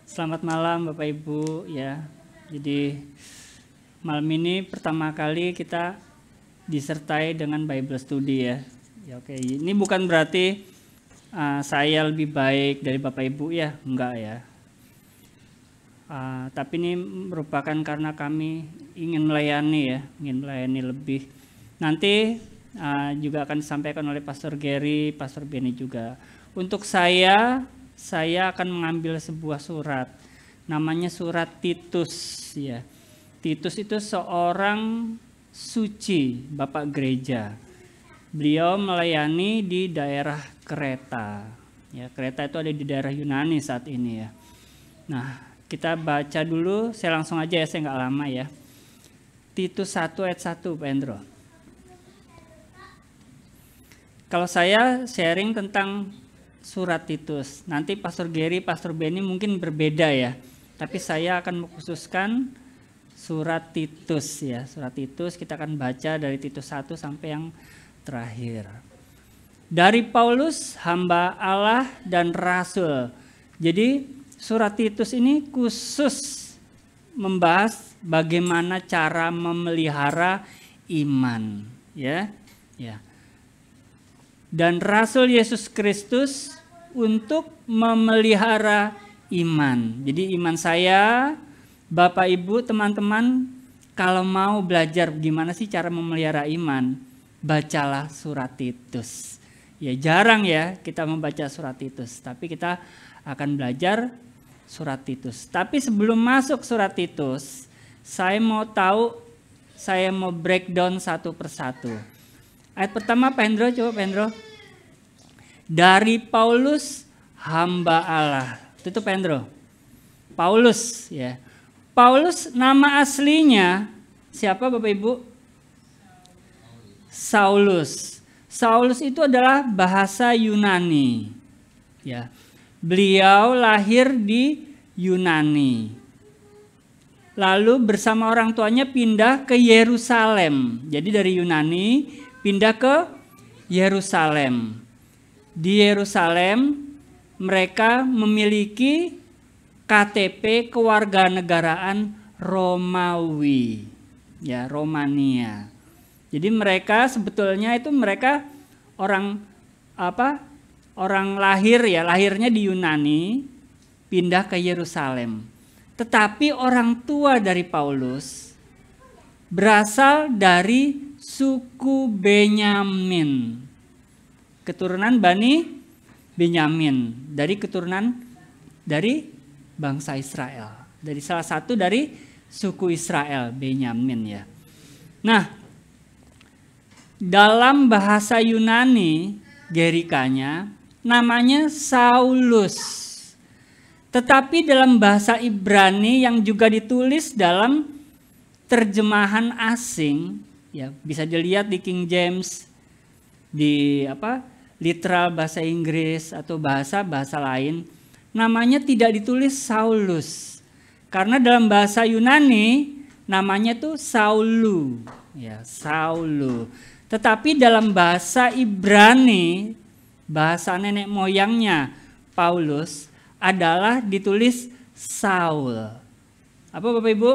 Selamat malam Bapak Ibu ya. Jadi malam ini pertama kali kita disertai dengan Bible Study ya. Ya oke, ini bukan berarti saya lebih baik dari Bapak Ibu ya, enggak ya. Tapi ini merupakan karena kami ingin melayani ya, ingin melayani lebih. Nanti juga akan disampaikan oleh Pastor Gary, Pastor Benny juga. Untuk saya akan mengambil sebuah surat, namanya surat Titus ya. Titus itu seorang suci, Bapak Gereja. Beliau melayani di daerah Kreta. Ya, Kreta itu ada di daerah Yunani saat ini ya. Nah, kita baca dulu, saya langsung aja ya, saya nggak lama ya. Titus 1 ayat 1, Pak Endro. Kalau saya sharing tentang surat Titus, nanti Pastor Gary, Pastor Benny mungkin berbeda ya. Tapi saya akan mengkhususkan surat Titus ya. Surat Titus kita akan baca dari Titus 1 sampai yang terakhir. Dari Paulus, hamba Allah dan Rasul. Jadi surat Titus ini khusus membahas bagaimana cara memelihara iman ya. Ya. Dan Rasul Yesus Kristus untuk memelihara iman. Jadi iman saya, Bapak Ibu, teman-teman, kalau mau belajar gimana sih cara memelihara iman, bacalah surat Titus. Ya jarang ya kita membaca surat Titus, tapi kita akan belajar surat Titus. Tapi sebelum masuk surat Titus, saya mau breakdown satu persatu. Ayat pertama Pak Hendro, coba Pak Hendro. Dari Paulus, hamba Allah. Itu Pak Hendro. Paulus ya. Paulus nama aslinya siapa Bapak Ibu? Saulus. Saulus itu adalah bahasa Yunani. Ya. Beliau lahir di Yunani. Lalu bersama orang tuanya pindah ke Yerusalem. Jadi dari Yunani pindah ke Yerusalem. Di Yerusalem mereka memiliki KTP kewarganegaraan Romawi, ya Romania. Jadi mereka sebetulnya itu orang lahir ya, lahirnya di Yunani, pindah ke Yerusalem. Tetapi orang tua dari Paulus berasal dari suku Benyamin. Keturunan Bani Benyamin, dari keturunan dari bangsa Israel. Dari salah satu dari suku Israel, Benyamin ya. Nah, dalam bahasa Yunani, Gerikanya, namanya Saulus. Tetapi dalam bahasa Ibrani yang juga ditulis dalam terjemahan asing, ya bisa dilihat di King James, di literal bahasa Inggris atau bahasa lain, namanya tidak ditulis Saulus. Karena dalam bahasa Yunani namanya itu Saulu, ya, Saulu. Tetapi dalam bahasa Ibrani, bahasa nenek moyangnya Paulus adalah ditulis Saul. Apa Bapak Ibu?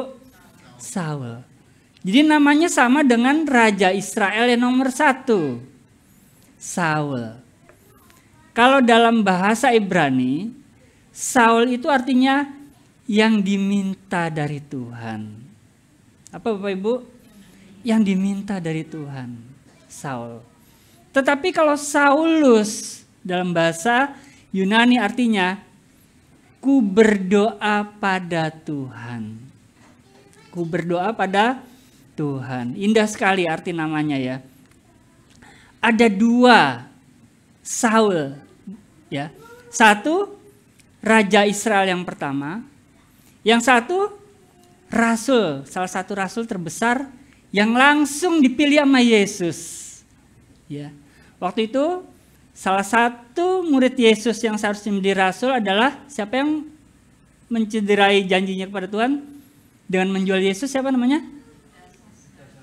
Saul. Jadi namanya sama dengan Raja Israel yang nomor 1. Saul. Kalau dalam bahasa Ibrani, Saul itu artinya yang diminta dari Tuhan. Apa Bapak Ibu? Yang diminta dari Tuhan. Saul. Tetapi kalau Saulus dalam bahasa Yunani artinya ku berdoa pada Tuhan. Ku berdoa pada Tuhan. Indah sekali arti namanya ya. Ada 2 Saul ya. Satu Raja Israel yang pertama, yang satu rasul, salah satu rasul terbesar yang langsung dipilih sama Yesus. Ya. Waktu itu salah satu murid Yesus yang seharusnya menjadi rasul adalah siapa yang mencederai janjinya kepada Tuhan dengan menjual Yesus, siapa namanya?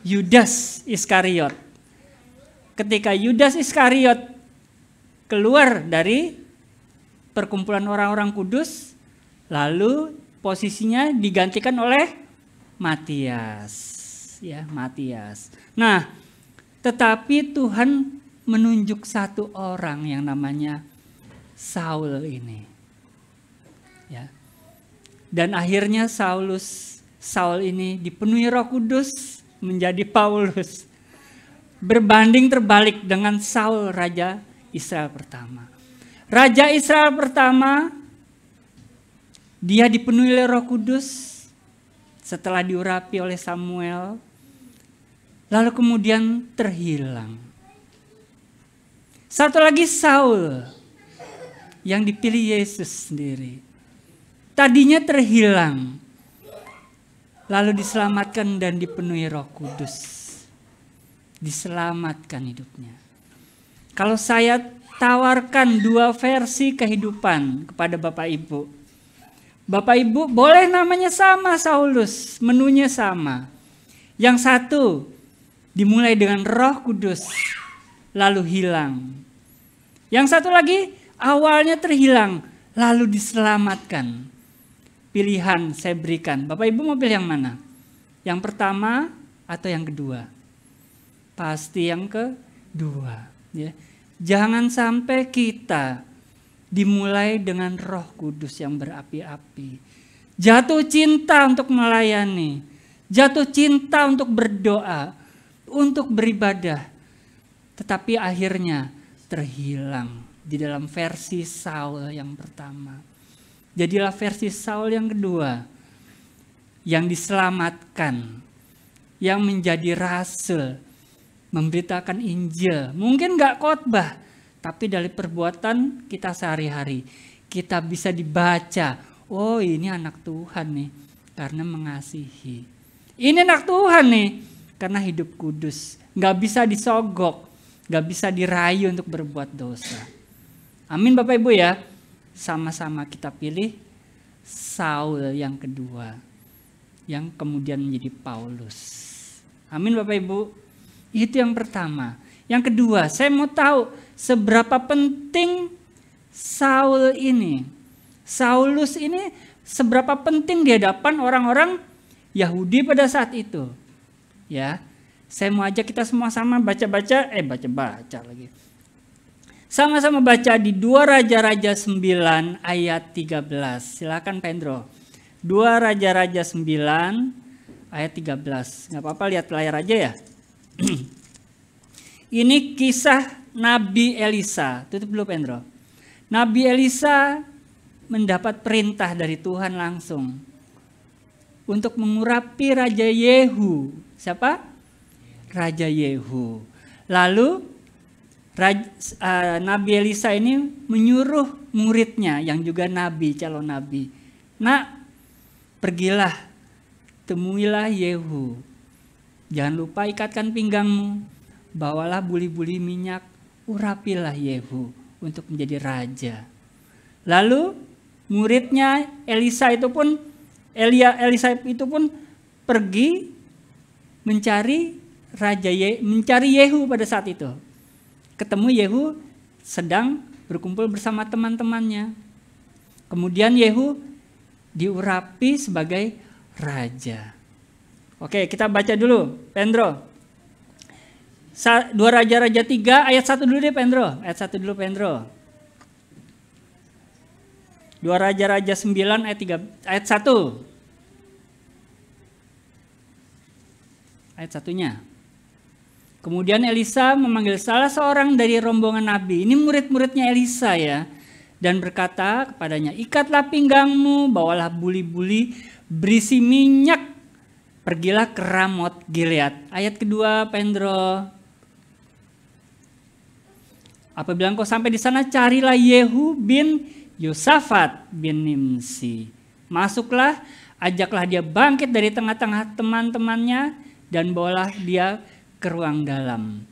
Yudas Iskariot. Ketika Yudas Iskariot keluar dari perkumpulan orang-orang kudus, Lalu posisinya digantikan oleh Matias. Ya, Matias. Nah, tetapi Tuhan menunjuk satu orang yang namanya Saul ini. Ya. Dan akhirnya Saul ini dipenuhi Roh Kudus menjadi Paulus. Berbanding terbalik dengan Saul, Raja Israel pertama. Raja Israel pertama, dia dipenuhi oleh Roh Kudus setelah diurapi oleh Samuel, lalu kemudian terhilang. Satu lagi Saul yang dipilih Yesus sendiri. Tadinya terhilang, lalu diselamatkan dan dipenuhi Roh Kudus. Diselamatkan hidupnya. Kalau saya tawarkan dua versi kehidupan kepada Bapak Ibu. Bapak Ibu boleh namanya sama Saulus, menunya sama. Yang satu dimulai dengan Roh Kudus, lalu hilang. Yang satu lagi awalnya terhilang, lalu diselamatkan. Pilihan saya berikan. Bapak Ibu mau pilih yang mana? Yang pertama atau yang kedua? Pasti yang kedua. Ya. Jangan sampai kita dimulai dengan Roh Kudus yang berapi-api. Jatuh cinta untuk melayani. Jatuh cinta untuk berdoa. Untuk beribadah. Tetapi akhirnya terhilang di dalam versi Saul yang pertama. Jadilah versi Saul yang kedua. Yang diselamatkan. Yang menjadi rasul. Memberitakan Injil. Mungkin gak khotbah. Tapi dari perbuatan kita sehari-hari. Kita bisa dibaca. Oh ini anak Tuhan nih. Karena mengasihi. Ini anak Tuhan nih. Karena hidup kudus. Gak bisa disogok. Gak bisa dirayu untuk berbuat dosa. Amin Bapak Ibu ya. Sama-sama kita pilih Saul yang kedua. Yang kemudian menjadi Paulus. Amin Bapak Ibu. Itu yang pertama. Yang kedua, saya mau tahu seberapa penting Saul ini. Saulus ini seberapa penting di hadapan orang-orang Yahudi pada saat itu. Ya. Saya mau ajak kita semua sama baca-baca lagi. Sama-sama baca di 2 Raja-Raja 9 ayat 13. Silakan Pendro. 2 Raja-Raja 9 ayat 13. Nggak apa-apa lihat layar aja ya. Ini kisah Nabi Elisa. Tutup dulu Pendro. Nabi Elisa mendapat perintah dari Tuhan langsung. Untuk mengurapi Raja Yehu. Siapa? Raja Yehu. Lalu Nabi Elisa ini menyuruh muridnya yang juga nabi, calon nabi. Nak, pergilah, temuilah Yehu. Jangan lupa ikatkan pinggangmu. Bawalah buli-buli minyak, urapilah Yehu untuk menjadi raja. Lalu muridnya Elisa itu pun pergi mencari mencari Yehu pada saat itu. Ketemu Yehu sedang berkumpul bersama teman-temannya. Kemudian Yehu diurapi sebagai raja. Oke, kita baca dulu, Pendro. 2 Raja-Raja 3 ayat 1 dulu deh, Pendro. Ayat 1 dulu, Pendro. 2 Raja-Raja 9 ayat 1. Ayat 1-nya. Kemudian Elisa memanggil salah seorang dari rombongan nabi. Ini murid-muridnya Elisa ya. Dan berkata kepadanya, ikatlah pinggangmu, bawalah buli-buli berisi minyak. Pergilah ke Ramot Gilead. Ayat kedua, Pendro. Apabila engkau sampai di sana, carilah Yehu bin Yosafat bin Nimsi. Masuklah, ajaklah dia bangkit dari tengah-tengah teman-temannya dan bawalah dia ke ruang dalam.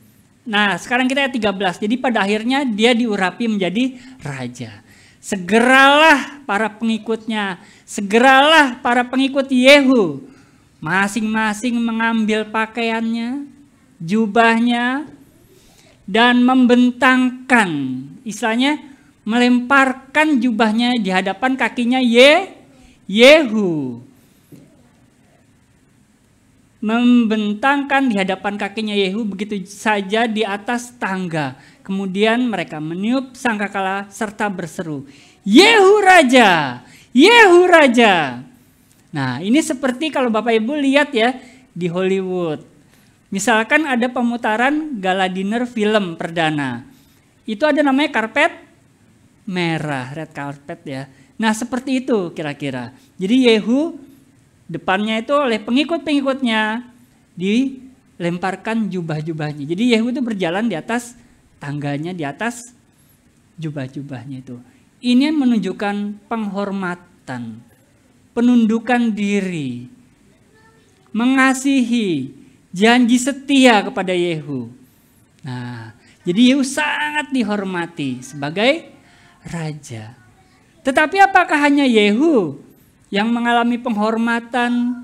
Nah, sekarang kita ayat 13. Jadi pada akhirnya dia diurapi menjadi raja. Segeralah para pengikutnya, segeralah para pengikut Yehu, masing-masing mengambil pakaiannya, jubahnya, dan membentangkan, istilahnya melemparkan jubahnya di hadapan kakinya Yehu membentangkan di hadapan kakinya Yehu begitu saja di atas tangga. Kemudian mereka meniup sangkakala serta berseru, Yehu Raja, Yehu Raja. Nah, ini seperti kalau Bapak Ibu lihat ya di Hollywood. Misalkan ada pemutaran gala dinner film perdana. Itu ada namanya karpet merah, red carpet ya. Nah, seperti itu kira-kira. Jadi Yehu depannya itu oleh pengikut-pengikutnya dilemparkan jubah-jubahnya. Jadi Yehu itu berjalan di atas tangganya, di atas jubah-jubahnya itu. Ini menunjukkan penghormatan, penundukan diri, mengasihi, janji setia kepada Yehu. Nah, jadi Yehu sangat dihormati sebagai raja. Tetapi apakah hanya Yehu yang mengalami penghormatan,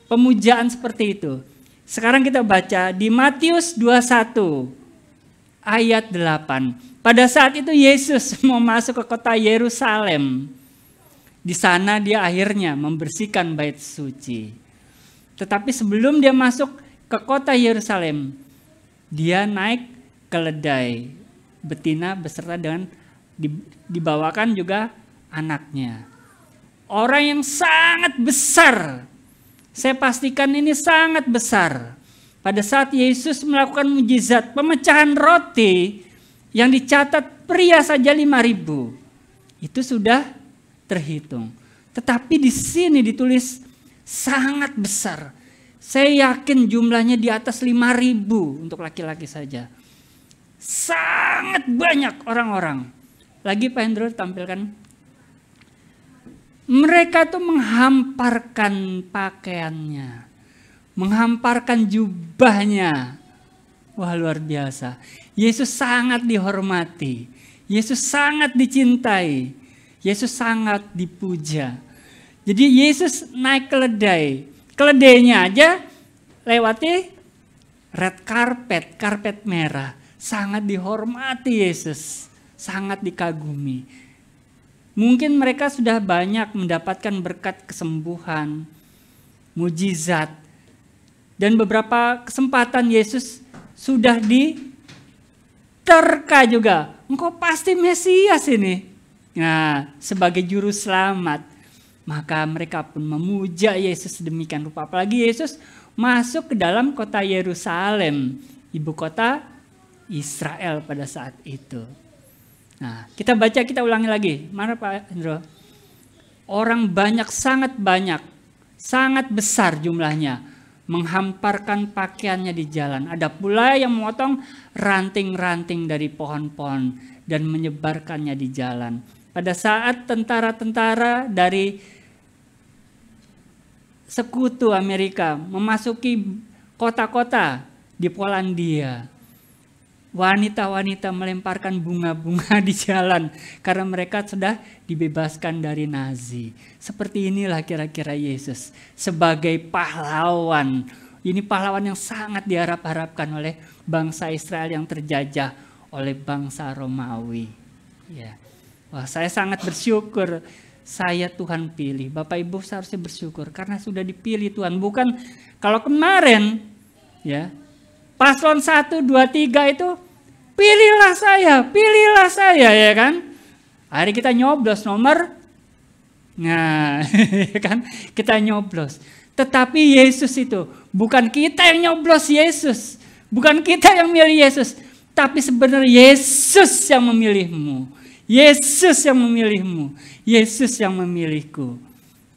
pemujaan seperti itu? Sekarang kita baca di Matius 21 ayat 8. Pada saat itu Yesus mau masuk ke kota Yerusalem. Di sana dia akhirnya membersihkan bait suci. Tetapi sebelum dia masuk ke kota Yerusalem, dia naik keledai betina beserta dengan dibawakan juga anaknya. Orang yang sangat besar. Saya pastikan ini sangat besar. Pada saat Yesus melakukan mujizat pemecahan roti yang dicatat pria saja 5.000. Itu sudah terhitung. Tetapi di sini ditulis sangat besar. Saya yakin jumlahnya di atas 5.000 untuk laki-laki saja. Sangat banyak orang-orang. Lagi Pak Hendro tampilkan. Mereka tuh menghamparkan pakaiannya, menghamparkan jubahnya. Wah, luar biasa. Yesus sangat dihormati. Yesus sangat dicintai. Yesus sangat dipuja. Jadi Yesus naik keledai. Keledainya aja lewati red carpet, karpet merah. Sangat dihormati Yesus. Sangat dikagumi. Mungkin mereka sudah banyak mendapatkan berkat kesembuhan, mujizat. Dan beberapa kesempatan Yesus sudah diterka juga. Engkau pasti Mesias ini. Nah, sebagai juru selamat. Maka mereka pun memuja Yesus demikian rupa. Apalagi Yesus masuk ke dalam kota Yerusalem, ibu kota Israel pada saat itu. Nah, kita baca, kita ulangi lagi. Mana Pak Hendro? Orang banyak, sangat besar jumlahnya. Menghamparkan pakaiannya di jalan. Ada pula yang memotong ranting-ranting dari pohon-pohon dan menyebarkannya di jalan. Pada saat tentara-tentara dari sekutu Amerika memasuki kota-kota di Polandia, wanita-wanita melemparkan bunga-bunga di jalan karena mereka sudah dibebaskan dari Nazi. Seperti inilah kira-kira Yesus sebagai pahlawan. Ini pahlawan yang sangat diharap-harapkan oleh bangsa Israel yang terjajah oleh bangsa Romawi. Ya. Wah, saya sangat bersyukur saya Tuhan pilih. Bapak Ibu seharusnya bersyukur karena sudah dipilih Tuhan. Bukan kalau kemarin ya, paslon 1, 2, 3 itu pilihlah saya ya kan. Hari kita nyoblos nomor, nah kan kita nyoblos. Tetapi Yesus itu bukan kita yang nyoblos Yesus, bukan kita yang milih Yesus, tapi sebenarnya Yesus yang memilihmu. Yesus yang memilihmu, Yesus yang memilihku.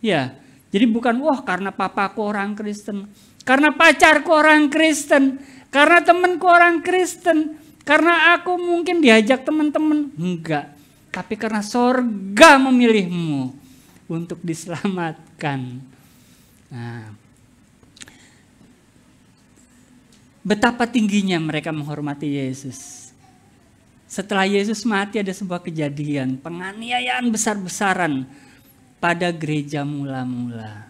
Ya, jadi bukan karena papaku orang Kristen, karena pacarku orang Kristen, karena temanku orang Kristen, karena aku mungkin diajak teman-teman. Enggak, tapi karena sorga memilihmu untuk diselamatkan. Nah, betapa tingginya mereka menghormati Yesus. Setelah Yesus mati ada sebuah kejadian, penganiayaan besar-besaran pada gereja mula-mula.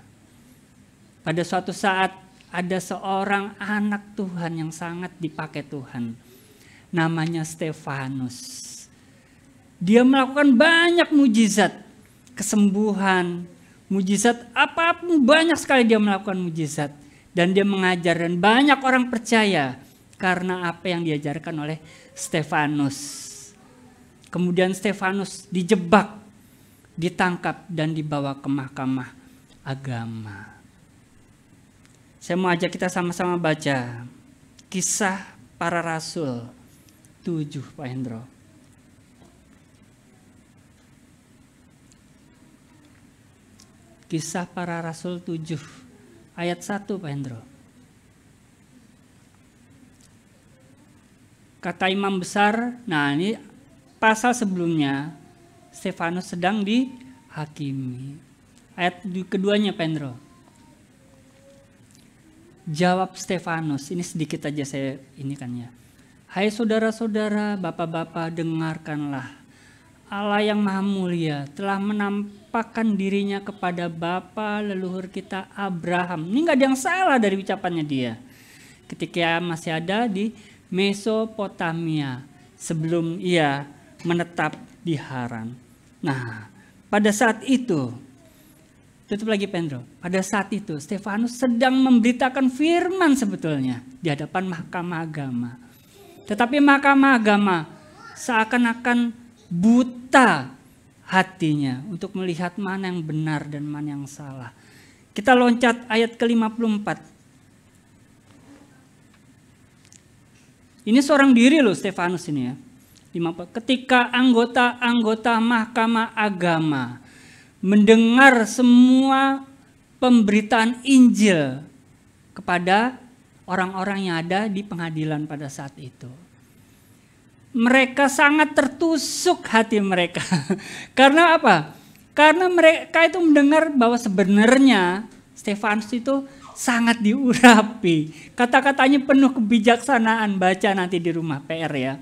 Pada suatu saat ada seorang anak Tuhan yang sangat dipakai Tuhan. Namanya Stefanus. Dia melakukan banyak mujizat, kesembuhan, Mujizat apapun, banyak sekali dia melakukan mujizat. Dan dia mengajar dan banyak orang percaya karena apa yang diajarkan oleh Stefanus. Kemudian Stefanus dijebak, ditangkap dan dibawa ke mahkamah agama. Saya mau ajak kita sama-sama baca Kisah Para Rasul 7, Pak Hendro. Kisah Para Rasul 7 ayat 1, Pak Hendro. Kata imam besar, nah ini pasal sebelumnya Stefanus sedang dihakimi. Ayat keduanya, Pak Hendro. Jawab Stefanus, ini sedikit aja saya ini kan ya. Hai saudara-saudara, bapak-bapak, dengarkanlah. Allah yang maha mulia telah menampakkan dirinya kepada bapa leluhur kita Abraham. Ini gak ada yang salah dari ucapannya dia. Ketika masih ada di Mesopotamia sebelum ia menetap di Haran. Nah, pada saat itu, tutup lagi Pendro. Pada saat itu Stefanus sedang memberitakan firman sebetulnya di hadapan mahkamah agama. Tetapi mahkamah agama seakan-akan buta hatinya untuk melihat mana yang benar dan mana yang salah. Kita loncat ayat ke-54. Ini seorang diri loh Stefanus ini ya. Ketika anggota-anggota mahkamah agama mendengar semua pemberitaan Injil kepada orang-orang yang ada di pengadilan pada saat itu. Mereka sangat tertusuk hati mereka. Karena apa? Karena mereka itu mendengar bahwa sebenarnya Stefanus itu sangat diurapi. Kata-katanya penuh kebijaksanaan, baca nanti di rumah PR ya.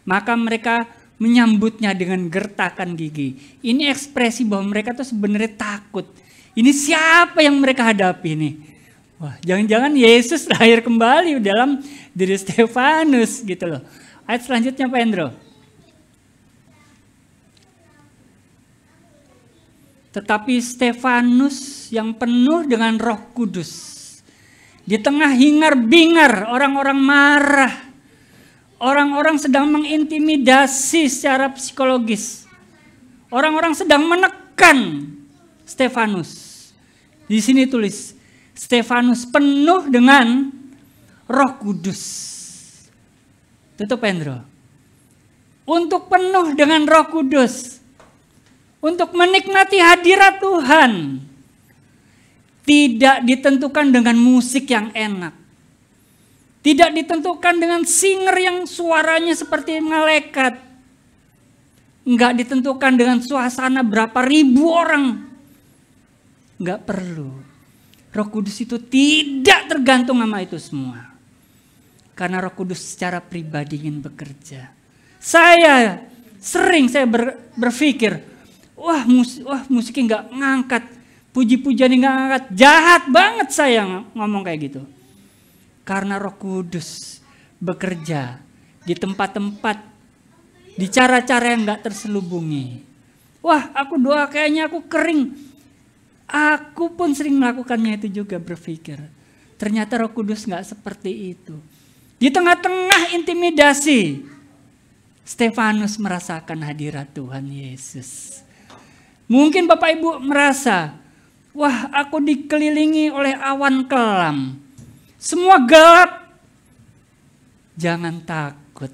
Maka mereka menyambutnya dengan gertakan gigi. Ini ekspresi bahwa mereka tuh sebenarnya takut. Ini siapa yang mereka hadapi nih? Wah, jangan-jangan Yesus lahir kembali dalam diri Stefanus gitu loh. Ayat selanjutnya Pak Hendro. Tetapi Stefanus yang penuh dengan Roh Kudus, di tengah hingar-bingar orang-orang marah, orang-orang sedang mengintimidasi secara psikologis, orang-orang sedang menekan Stefanus. Di sini tulis Stefanus penuh dengan Roh Kudus. Tutup Hendro. Untuk penuh dengan Roh Kudus, untuk menikmati hadirat Tuhan, tidak ditentukan dengan musik yang enak, tidak ditentukan dengan singer yang suaranya seperti malaikat, enggak ditentukan dengan suasana berapa ribu orang, enggak perlu. Roh Kudus itu tidak tergantung sama itu semua, karena Roh Kudus secara pribadi ingin bekerja. Saya berpikir, wah musiknya nggak ngangkat, puji-pujian nggak ngangkat, jahat banget saya ngomong kayak gitu. Karena Roh Kudus bekerja di tempat-tempat, di cara-cara yang nggak terselubungi. Wah, aku doa kayaknya aku kering. Aku pun sering melakukannya itu juga, berpikir. Ternyata Roh Kudus nggak seperti itu. Di tengah-tengah intimidasi, Stefanus merasakan hadirat Tuhan Yesus. Mungkin Bapak Ibu merasa, wah aku dikelilingi oleh awan kelam, semua gelap. Jangan takut.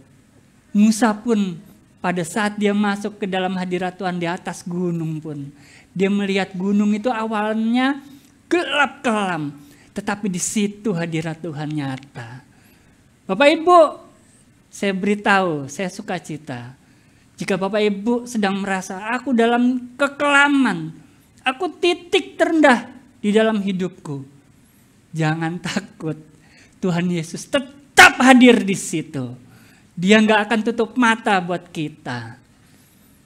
Musa pun pada saat dia masuk ke dalam hadirat Tuhan di atas gunung pun, dia melihat gunung itu awalnya gelap kelam, tetapi di situ hadirat Tuhan nyata. Bapak Ibu, saya beritahu, saya sukacita. Jika Bapak Ibu sedang merasa aku dalam kekelaman, aku titik terendah di dalam hidupku, jangan takut. Tuhan Yesus tetap hadir di situ. Dia nggak akan tutup mata buat kita.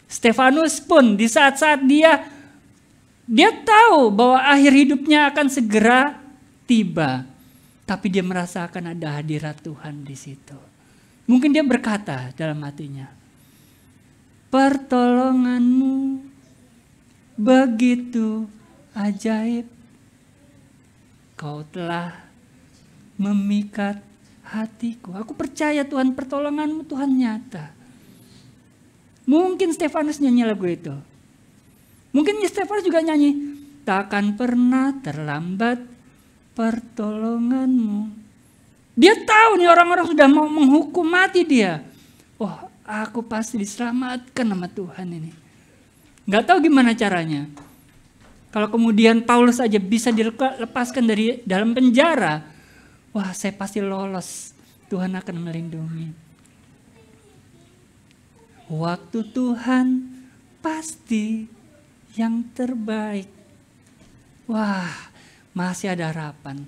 Stefanus pun di saat-saat dia tahu bahwa akhir hidupnya akan segera tiba, tapi dia merasakan ada hadirat Tuhan di situ. Mungkin dia berkata dalam hatinya, pertolonganmu begitu ajaib, Kau telah memikat hatiku. Aku percaya Tuhan, pertolongan-Mu Tuhan nyata. Mungkin Stefanus nyanyi lagu itu. Mungkin Stefanus juga nyanyi, takkan pernah terlambat pertolongan-Mu. Dia tahu nih orang-orang sudah mau menghukum mati dia. Oh, aku pasti diselamatkan sama Tuhan ini. Gak tahu gimana caranya. Kalau kemudian Paulus aja bisa dilepaskan dari dalam penjara, wah saya pasti lolos. Tuhan akan melindungi. Waktu Tuhan pasti yang terbaik. Wah, masih ada harapan.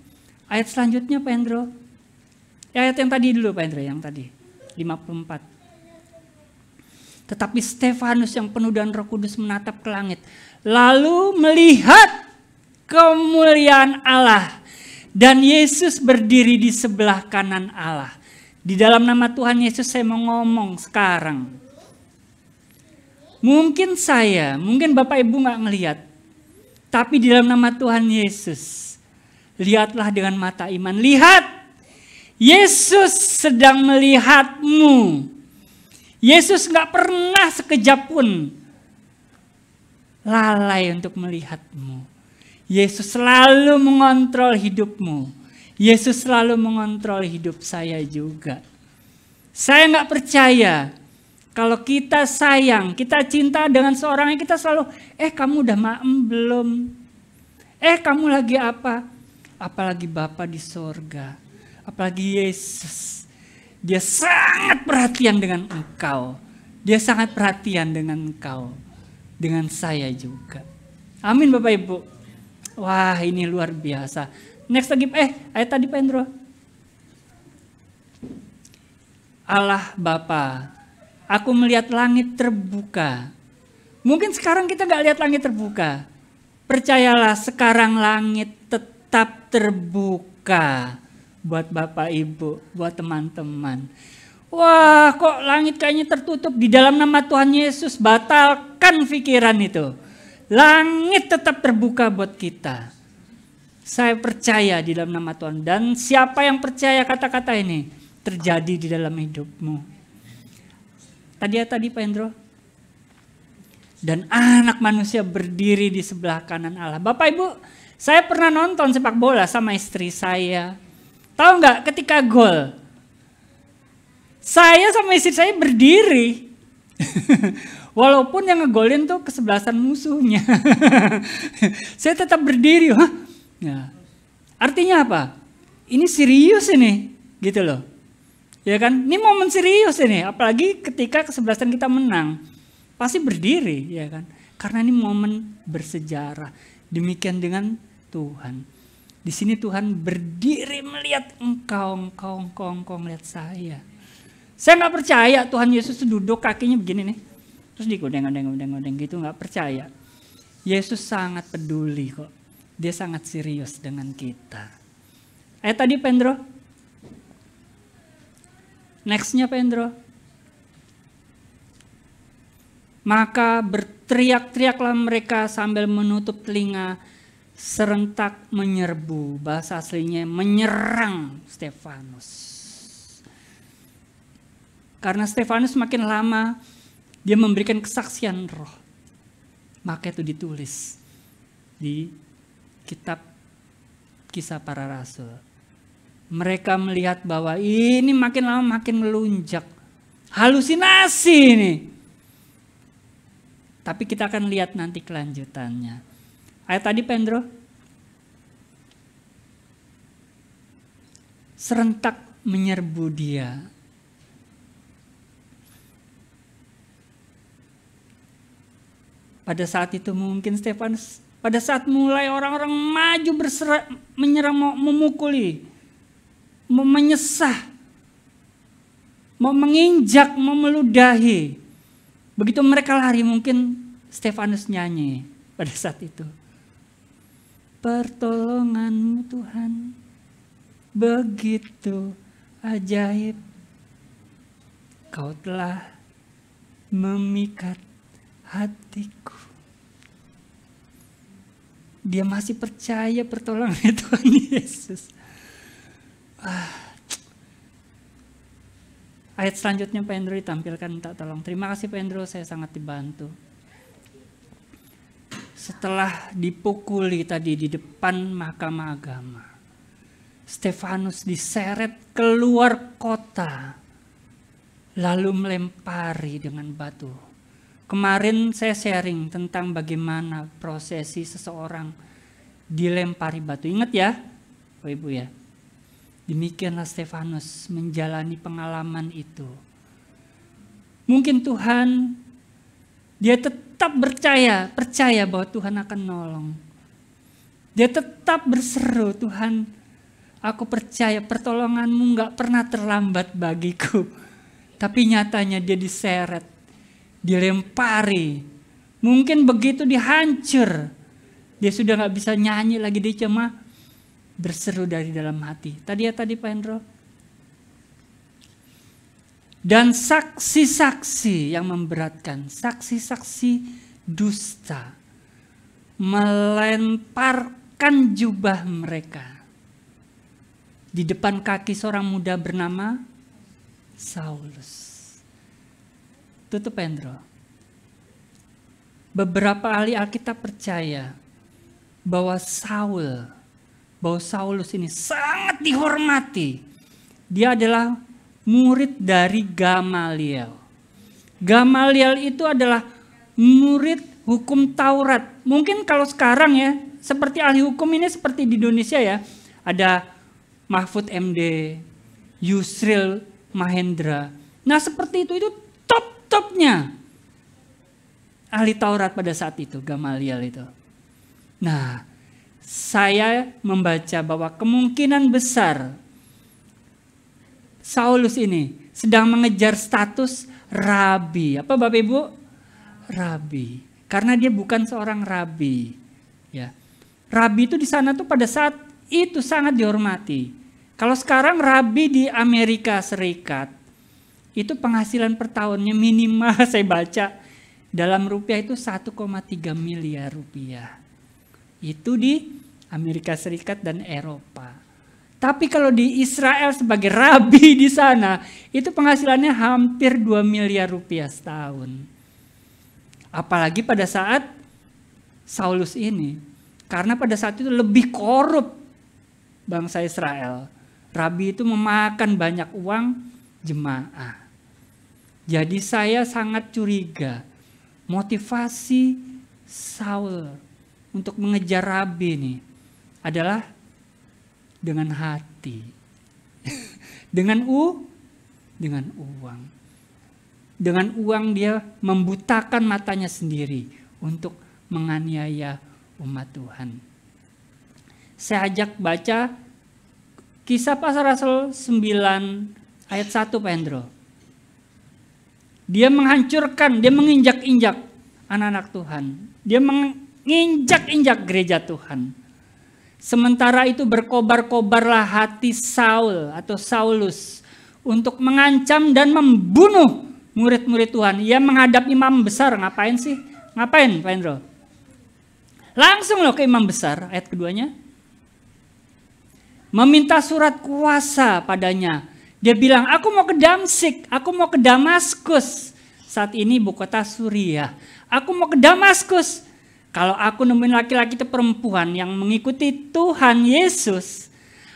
Ayat selanjutnya Pak Hendro. Ayat yang tadi dulu Pak Hendro, yang tadi. 54. Tetapi Stefanus yang penuh dengan Roh Kudus menatap ke langit. Lalu melihat kemuliaan Allah. Dan Yesus berdiri di sebelah kanan Allah. Di dalam nama Tuhan Yesus saya mau ngomong sekarang. Mungkin Bapak Ibu gak ngelihat. Tapi di dalam nama Tuhan Yesus. Lihatlah dengan mata iman. Lihat. Yesus sedang melihatmu. Yesus gak pernah sekejap pun lalai untuk melihatmu. Yesus selalu mengontrol hidupmu. Yesus selalu mengontrol hidup saya juga. Saya gak percaya kalau kita sayang, kita cinta dengan seorang yang kita selalu, kamu udah maem belum? Kamu lagi apa? Apalagi Bapa di sorga. Apalagi Yesus. Dia sangat perhatian dengan engkau. Dia sangat perhatian dengan engkau. Dengan saya juga. Amin Bapak Ibu. Wah ini luar biasa. Next lagi, ayat tadi Pak Hendro. Allah Bapa, aku melihat langit terbuka. Mungkin sekarang kita gak lihat langit terbuka. Percayalah sekarang langit tetap terbuka. Buat Bapak Ibu, buat teman-teman. Wah kok langit kayaknya tertutup. Di dalam nama Tuhan Yesus batalkan pikiran itu. Langit tetap terbuka buat kita. Saya percaya di dalam nama Tuhan. Dan siapa yang percaya kata-kata ini terjadi di dalam hidupmu. Tadi Pak Hendro. Dan anak manusia berdiri di sebelah kanan Allah. Bapak Ibu, saya pernah nonton sepak bola sama istri saya. Tahu nggak ketika gol? Saya sama istri saya berdiri. Walaupun yang ngegolin tuh kesebelasan musuhnya. Saya tetap berdiri. Ya. Artinya apa? Ini serius ini. Gitu loh. Ya kan? Ini momen serius ini. Apalagi ketika kesebelasan kita menang. Pasti berdiri. Ya kan? Karena ini momen bersejarah. Demikian dengan Tuhan. Di sini Tuhan berdiri melihat engkau melihat saya. Saya nggak percaya Tuhan Yesus duduk kakinya begini nih, terus digodeng gitu, nggak percaya. Yesus sangat peduli kok, dia sangat serius dengan kita. Ayat tadi Pak Hendro, nextnya Pak Hendro. Maka berteriak-teriaklah mereka sambil menutup telinga. Serentak menyerbu, bahasa aslinya menyerang Stefanus. Karena Stefanus makin lama dia memberikan kesaksian roh. Maka itu ditulis di kitab Kisah Para Rasul. Mereka melihat bahwa ini makin lama makin melunjak. Halusinasi ini. Tapi kita akan lihat nanti kelanjutannya. Ayat tadi Pak Hendro. Serentak menyerbu dia. Pada saat itu mungkin Stefanus, pada saat mulai orang-orang maju menyerang, mau memukuli, mau menyesah, mau menginjak, mau meludahi. Begitu mereka lari mungkin Stefanus nyanyi pada saat itu. Pertolongan-Mu Tuhan begitu ajaib. Kau telah memikat hatiku. dia masih percaya pertolongan Tuhan Yesus. Ayat selanjutnya Pak Hendro ditampilkan, minta tolong. Terima kasih Pak Hendro, saya sangat dibantu. Setelah dipukuli tadi di depan mahkamah agama, Stefanus diseret keluar kota, lalu melempari dengan batu. Kemarin saya sharing tentang bagaimana prosesi seseorang dilempari batu. Ingat ya, Bapak Ibu ya. Demikianlah Stefanus menjalani pengalaman itu. Mungkin Tuhan, dia tetap percaya bahwa Tuhan akan nolong. Dia tetap berseru, Tuhan, aku percaya pertolonganmu gak pernah terlambat bagiku. Tapi nyatanya dia diseret, dilempari. Mungkin begitu dihancur. Dia sudah gak bisa nyanyi lagi, dia cuma berseru dari dalam hati. Tadi Pak Hendro. Dan saksi-saksi yang memberatkan, saksi-saksi dusta, melemparkan jubah mereka di depan kaki seorang muda bernama Saulus. Tutup Pak Hendro. Beberapa ahli Alkitab percaya bahwa Saulus ini sangat dihormati. Dia adalah murid dari Gamaliel. Gamaliel itu adalah murid hukum Taurat. Mungkin kalau sekarang ya, seperti ahli hukum ini seperti di Indonesia ya, ada Mahfud MD, Yusril Mahendra. Nah seperti itu top-topnya ahli Taurat pada saat itu, Gamaliel itu. Nah, saya membaca bahwa kemungkinan besar Saulus ini sedang mengejar status rabi. Apa Bapak Ibu? Rabi. Karena dia bukan seorang rabi. Ya. Rabi itu di sana tuh pada saat itu sangat dihormati. Kalau sekarang rabi di Amerika Serikat itu penghasilan per tahunnya minimal saya baca dalam rupiah itu 1,3 miliar rupiah. Itu di Amerika Serikat dan Eropa. Tapi kalau di Israel sebagai rabi di sana, itu penghasilannya hampir 2 miliar rupiah setahun. Apalagi pada saat Saulus ini. Karena pada saat itu lebih korup bangsa Israel. Rabi itu memakan banyak uang jemaah. Jadi saya sangat curiga motivasi Saul untuk mengejar rabi ini adalah dengan hati, dengan uang. Dengan uang dia membutakan matanya sendiri untuk menganiaya umat Tuhan. Saya ajak baca Kisah Para Rasul 9 ayat 1 Pak Hendro. Dia menghancurkan, dia menginjak-injak anak-anak Tuhan. Dia menginjak-injak gereja Tuhan. Sementara itu berkobar-kobarlah hati Saul atau Saulus untuk mengancam dan membunuh murid-murid Tuhan. Ia menghadap imam besar, ngapain sih? Ngapain Pak Hendro? Langsung loh ke imam besar, ayat keduanya. Meminta surat kuasa padanya. Dia bilang, aku mau ke Damsik, aku mau ke Damaskus. Saat ini ibu kota Suriah. Aku mau ke Damaskus. Kalau aku nemuin laki-laki itu perempuan yang mengikuti Tuhan Yesus,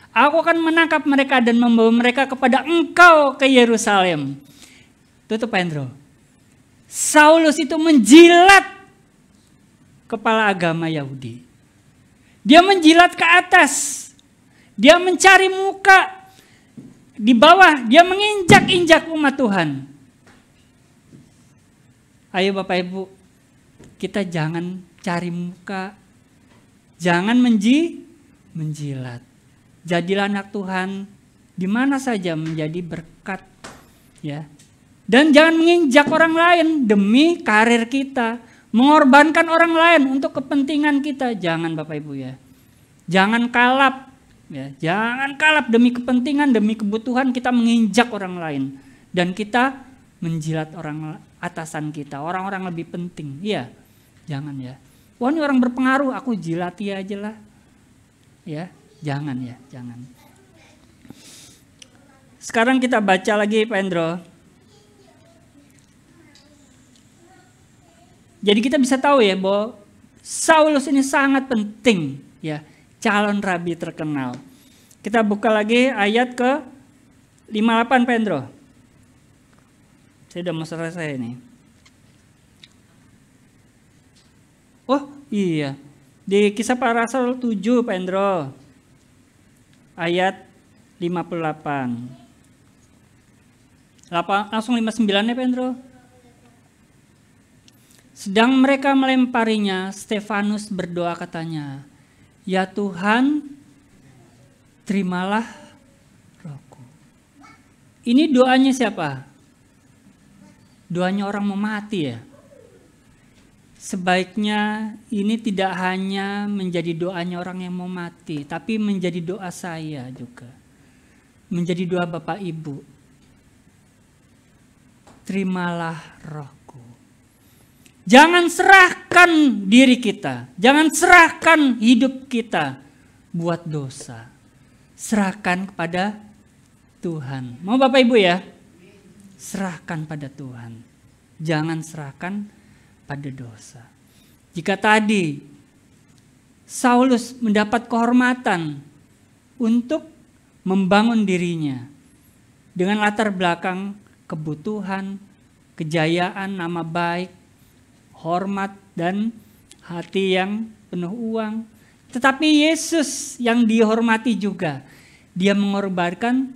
aku akan menangkap mereka dan membawa mereka kepada engkau ke Yerusalem. Tutup Pak Hendro. Saulus itu menjilat kepala agama Yahudi. Dia menjilat ke atas. Dia mencari muka. Di bawah dia menginjak-injak umat Tuhan. Ayo Bapak Ibu, kita jangan cari muka. Jangan menjilat. Jadilah anak Tuhan di mana saja menjadi berkat, ya. Dan jangan menginjak orang lain demi karir kita, mengorbankan orang lain untuk kepentingan kita. Jangan Bapak Ibu ya. Jangan kalap. Ya, jangan kalap demi kepentingan, demi kebutuhan kita menginjak orang lain. Dan kita menjilat orang atasan kita, orang-orang lebih penting. Iya, jangan ya. Wah, ini orang berpengaruh, aku jilati aja lah. Ya, jangan. Sekarang kita baca lagi Pak Endro. Jadi kita bisa tahu ya bahwa Saulus ini sangat penting ya, calon rabi terkenal. Kita buka lagi ayat ke 58 Pak Endro. Saya udah mau selesai ini. Oh iya, di Kisah Para Rasul 7 Pak Endro, ayat 58. Langsung 59 ya Pak Endro. Sedang mereka melemparinya, Stefanus berdoa katanya, "Ya Tuhan, terimalah rohku." Ini doanya siapa? Doanya orang mau mati ya. Sebaiknya ini tidak hanya menjadi doanya orang yang mau mati, tapi menjadi doa saya juga. Menjadi doa Bapak Ibu. Terimalah rohku. Jangan serahkan diri kita. Jangan serahkan hidup kita buat dosa. Serahkan kepada Tuhan. Mau Bapak Ibu ya? Serahkan pada Tuhan. Jangan serahkan pada dosa. Jika tadi Saulus mendapat kehormatan untuk membangun dirinya dengan latar belakang kebutuhan, kejayaan, nama baik, hormat, dan hati yang penuh uang. Tetapi Yesus yang dihormati juga, dia mengorbankan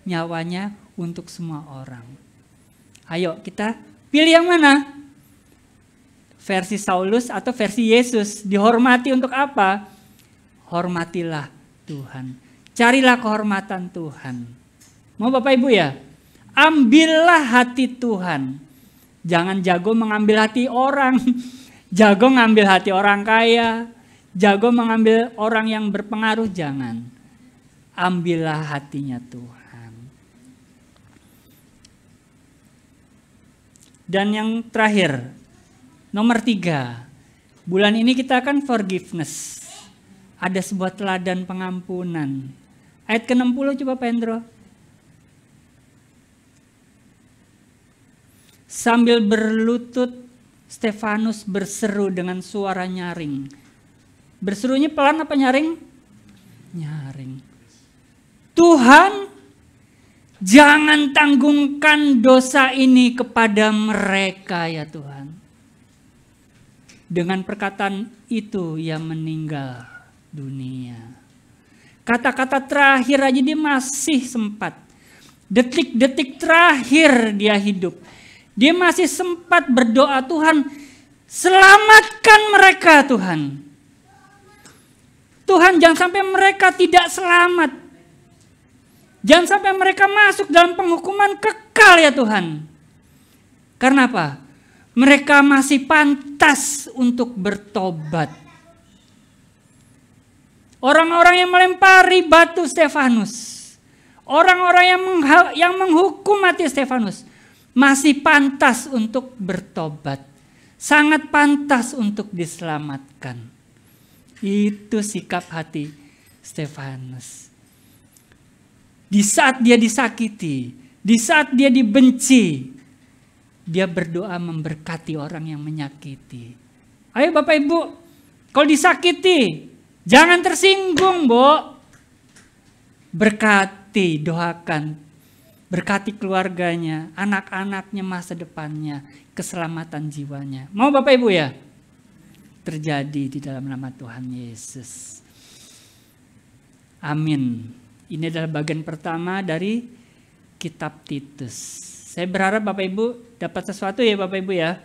nyawanya untuk semua orang. Ayo kita pilih yang mana? Versi Saulus atau versi Yesus? Dihormati untuk apa? Hormatilah Tuhan. Carilah kehormatan Tuhan. Mau Bapak Ibu ya? Ambillah hati Tuhan. Jangan jago mengambil hati orang. Jago ngambil hati orang kaya. Jago mengambil orang yang berpengaruh. Jangan. Ambillah hatinya Tuhan. Dan yang terakhir, nomor 3. Bulan ini kita akan forgiveness. Ada sebuah teladan pengampunan. Ayat ke-60 coba Pak Endro. Sambil berlutut, Stefanus berseru dengan suara nyaring. Berserunya pelan apa nyaring? Nyaring. Tuhan, jangan tanggungkan dosa ini kepada mereka ya Tuhan. Dengan perkataan itu ia meninggal dunia. Kata-kata terakhir aja dia masih sempat. Detik-detik terakhir dia hidup. Dia masih sempat berdoa, Tuhan, selamatkan mereka Tuhan. Tuhan, jangan sampai mereka tidak selamat. Jangan sampai mereka masuk dalam penghukuman kekal ya Tuhan. Karena apa? Mereka masih pantas untuk bertobat. Orang-orang yang melempari batu Stefanus, orang-orang yang menghukum mati Stefanus, masih pantas untuk bertobat. Sangat pantas untuk diselamatkan. Itu sikap hati Stefanus. Di saat dia disakiti, di saat dia dibenci, dia berdoa memberkati orang yang menyakiti. Ayo Bapak Ibu, kalau disakiti, jangan tersinggung, Bu. Berkati, doakan. Berkati keluarganya, anak-anaknya, masa depannya, keselamatan jiwanya. Mau Bapak Ibu ya? Terjadi di dalam nama Tuhan Yesus. Amin. Ini adalah bagian pertama dari kitab Titus. Saya berharap Bapak Ibu dapat sesuatu ya Bapak Ibu ya.